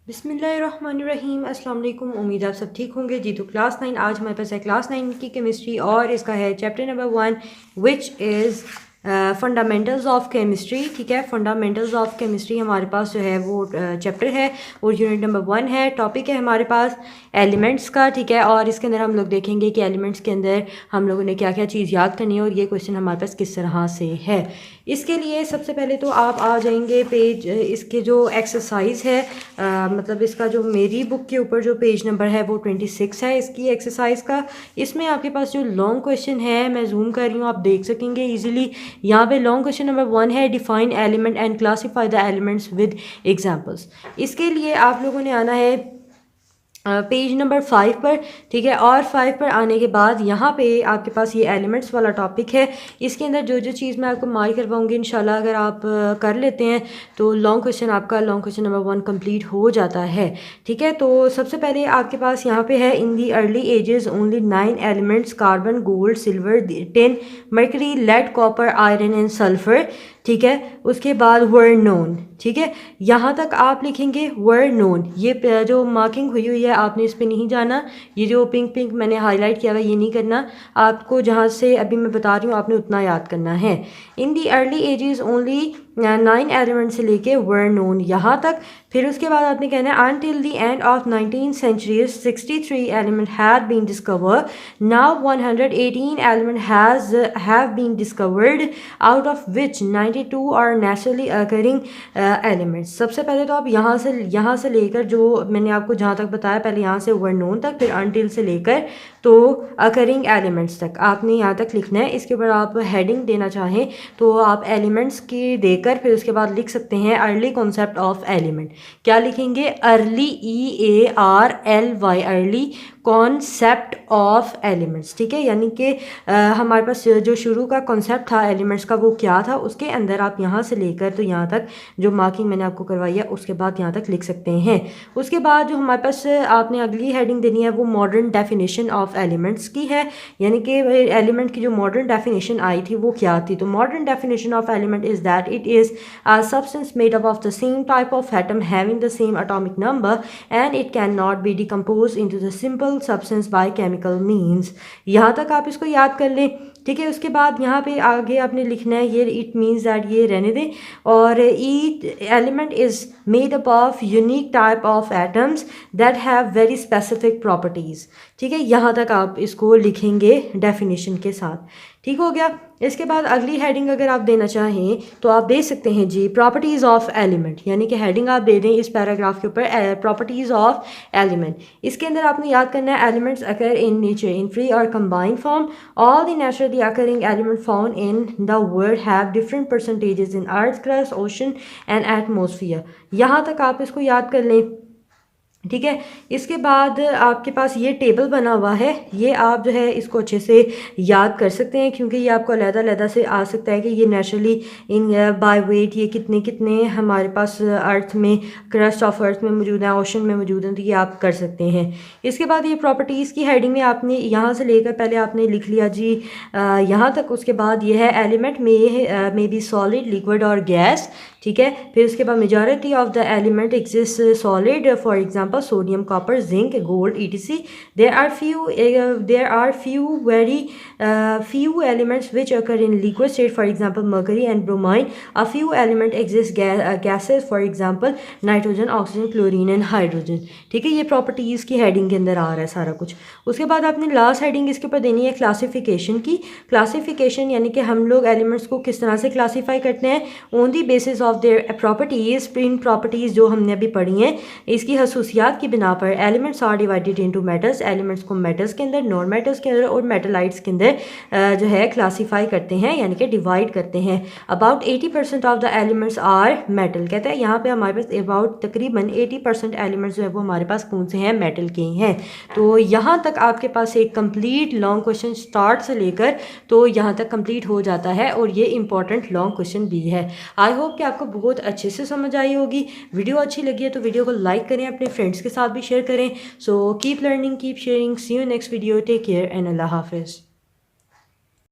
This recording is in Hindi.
बिस्मिल्लाहिर्रहमानिर्रहीम अस्सलाम वालेकुम। उम्मीद आप सब ठीक होंगे जी। तो क्लास 9 आज हमारे पास है क्लास 9 की केमिस्ट्री और इसका है chapter number 1 which is fundamentals of chemistry. ठीक है, फंडामेंटल्स ऑफ केमिस्ट्री हमारे पास जो है वो चैप्टर है और यूनिट नंबर 1 है। टॉपिक है हमारे पास एलिमेंट्स का। ठीक है, और इसके अंदर हम लोग देखेंगे कि एलिमेंट्स के अंदर हम लोगों ने क्या क्या चीज़ याद करनी है और ये क्वेश्चन हमारे पास किस तरह से है। इसके लिए सबसे पहले तो आप आ जाएंगे पेज, इसके जो एक्सरसाइज है मतलब इसका जो मेरी बुक के ऊपर जो पेज नंबर है वो 26 है इसकी एक्सरसाइज का। इसमें आपके पास जो लॉन्ग क्वेश्चन है मैं जूम कर रही हूँ, आप देख सकेंगे इजीली। यहाँ पे लॉन्ग क्वेश्चन नंबर 1 है define element and classify the elements with examples. इसके लिए आप लोगों ने आना है पेज नंबर 5 पर। ठीक है, और 5 पर आने के बाद यहाँ पे आपके पास ये एलिमेंट्स वाला टॉपिक है। इसके अंदर जो जो चीज़ मैं आपको मार्क करवाऊँगी इंशाल्लाह अगर आप कर लेते हैं तो लॉन्ग क्वेश्चन आपका लॉन्ग क्वेश्चन नंबर 1 कंप्लीट हो जाता है। ठीक है, तो सबसे पहले आपके पास यहाँ पे है in the early ages only 9 elements carbon gold silver tin mercury lead copper iron and sulphur. ठीक है, उसके बाद वर नोन। ठीक है, यहाँ तक आप लिखेंगे वर नोन। ये जो मार्किंग हुई है आपने इस पर नहीं जाना, ये जो पिंक पिंक मैंने हाईलाइट किया हुआ ये नहीं करना आपको। जहाँ से अभी मैं बता रही हूँ आपने उतना याद करना है। In the early ages only 9 element से लेके वर नोन यहाँ तक। फिर उसके बाद आपने कहना है until the end of 19th century 63 element had been discovered. Now 118 element have been discovered out of which 92 are naturally occurring elements. सबसे पहले तो आप यहाँ से लेकर जो मैंने आपको जहाँ तक बताया पहले यहाँ से वर नोन तक, फिर अनटिल से लेकर तो अकरिंग एलिमेंट्स तक आपने यहाँ तक लिखना है। इसके ऊपर आप हेडिंग देना चाहें तो आप एलिमेंट्स की देकर फिर उसके बाद लिख सकते हैं अर्ली कॉन्सेप्ट ऑफ एलिमेंट। क्या लिखेंगे? Early EARLY early concept of elements. ठीक है, यानी कि हमारे पास जो शुरू का कॉन्सेप्ट था एलिमेंट्स का वो क्या था, उसके अंदर आप यहाँ से लेकर तो यहाँ तक जो मार्किंग मैंने आपको करवाई है उसके बाद यहाँ तक लिख सकते हैं। उसके बाद जो हमारे पास आपने अगली हेडिंग देनी है वो मॉडर्न डेफिनेशन ऑफ एलिमेंट्स की है, यानी कि एलिमेंट की जो मॉडर्न डेफिनेशन आई थी वो क्या थी। तो modern definition of element is that it is a substance made up of the same type of atom having the same atomic number and it can not be decompose into the simple substance by chemical means. यहाँ तक आप इसको याद कर लें। ठीक है, उसके बाद यहाँ पे आगे आपने लिखना है ये इट मीन्स दैट, ये रहने दें। और each element is made up of unique type of atoms that have very specific properties. ठीक है, यहाँ तक आप इसको लिखेंगे डेफिनेशन के साथ। ठीक हो गया। इसके बाद अगली हेडिंग अगर आप देना चाहें तो आप दे सकते हैं जी प्रॉपर्टीज़ ऑफ एलिमेंट, यानी कि हेडिंग आप दे दें इस पैराग्राफ के ऊपर प्रॉपर्टीज़ ऑफ एलिमेंट। इसके अंदर आपने याद करना है elements occur in nature in free और combined form. All the naturally occurring element found in the world have different percentages in earth crust ocean and atmosphere. यहाँ तक आप इसको याद कर लें। ठीक है, इसके बाद आपके पास ये टेबल बना हुआ है, ये आप जो है इसको अच्छे से याद कर सकते हैं क्योंकि ये आपको अलग-अलग से आ सकता है कि ये नेचुरली इन बाय वेट ये कितने कितने हमारे पास अर्थ में क्रस्ट ऑफ अर्थ में मौजूद है, ओशन में मौजूद हैं, तो ये आप कर सकते हैं। इसके बाद ये प्रॉपर्टीज़ की हेडिंग में आपने यहाँ से लेकर पहले आपने लिख लिया जी यहाँ तक। उसके बाद ये है एलिमेंट में बी सॉलिड लिक्विड और गैस। ठीक है, फिर उसके बाद majority of the element exist solid, for example sodium copper zinc gold etc. there are few elements which occur in liquid state, for example mercury and bromine. A few element exist gases, for example nitrogen oxygen chlorine and hydrogen. ठीक है, ये प्रॉपर्टीज़ की हेडिंग के अंदर आ रहा है सारा कुछ। उसके बाद आपने लास्ट हेडिंग इसके ऊपर देनी है क्लासिफिकेशन की। क्लासिफिकेशन यानी कि हम लोग एलिमेंट्स को किस तरह से क्लासीफाई करते हैं on the basis of their properties. In properties जो हमने अभी पढ़ी हैं इसकी खसूसियात की बिना पर elements are divided into metals. Elements को मेटल्स के अंदर, नॉन मेटल्स के अंदर और मेटलाइट्स के अंदर जो है क्लासीफाई करते हैं यानी कि डिवाइड करते हैं। About 80% of the elements are metal. कहते हैं यहाँ पे हमारे पास अबाउट तकरीबन 80% एलिमेंट्स जो है वो हमारे पास कौन से हैं? मेटल के हैं। तो यहाँ तक आपके पास एक कंप्लीट लॉन्ग क्वेश्चन स्टार्ट से लेकर तो यहाँ तक कंप्लीट हो जाता है और ये इंपॉर्टेंट लॉन्ग क्वेश्चन भी है। आई होप कि आपको बहुत अच्छे से समझ आई होगी। वीडियो अच्छी लगी है तो वीडियो को लाइक करें, अपने फ्रेंड्स के साथ भी शेयर करें। So keep learning, keep sharing. See you next video. Take care and अल्लाह हाफिज़।